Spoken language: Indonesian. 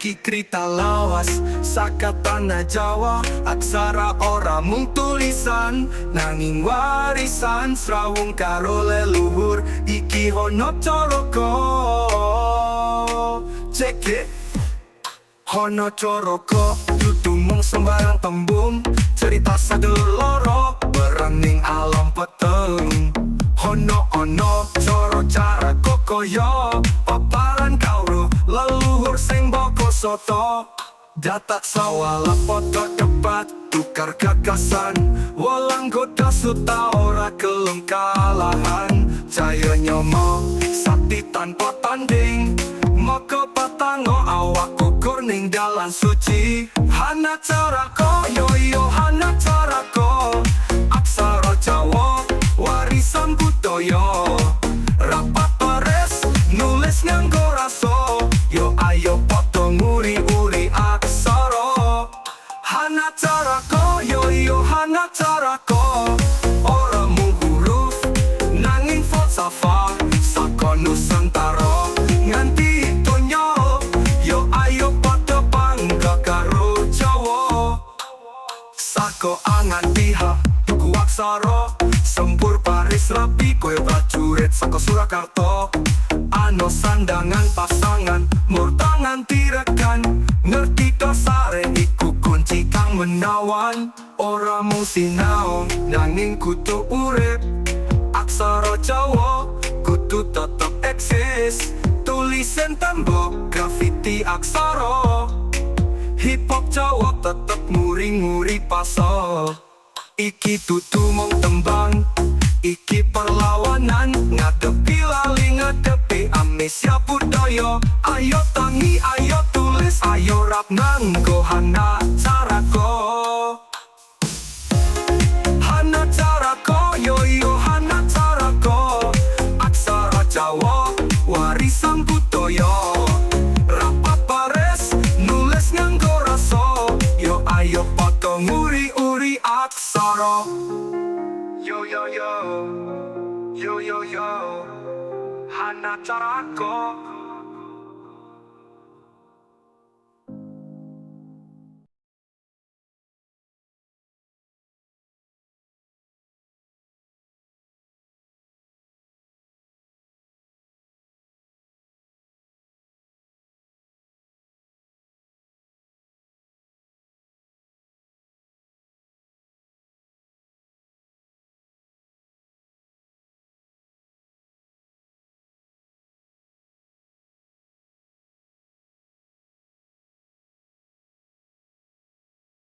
iki krita lawas saka tanah Jawa. Aksara ora mung tulisan nanging warisan srawung karo leluhur. Iki hono coroko cekek hono coroko dudu mung sembarang tembung. Cerita sadulur loro berening alam peteng. Ono coro cara kokoyo paparan kauro leluhur sing boko soto. Datak sawala foto cepat tukar gagasan. Walang goda suta ora kelem kalahan. Jaya nyomo sakti tanpa tanding. Moko patango awak kukur ning dalan suci. Hana carako yo yo hana carako. Aksara Jawa warisan budaya. Rapat pares nulis nganggo raso. Yo ayo padha nguri-uri aksara. Hana carako yo yo hana carako. Ora mung huruf nanging falsafah saka Nusantara nganti donya. Yo ayo padha bangga karo Jawa. Saka angan pihak tuku aksara sempur paris rapi koyo prajurit saka Surakarta. Ano sandangan pasangan murtangan tirekan. Ngerti dasare iku kunci kang menawan. Ora mung sinau nanging kudu urip. Aksara Jawa kudu tetep eksis. Tulisan tembok grafiti aksara. Hip hop Jawa tetep nguri-nguri pasal. Iki dudu mung tembang, iki perlawanan. Ngadepi lali, ngadepi amnesia budaya. Ayo tangi, ayo tulis, ayo rap nganggo hana carako. Hana carako, yo yo hana carako. Aksara Jawa, warisan budaya. Rapat pares, nulis nganggo raso. Yo ayo padha nguri-uri aksara. Yo yo yo, yo yo yo, hana carako.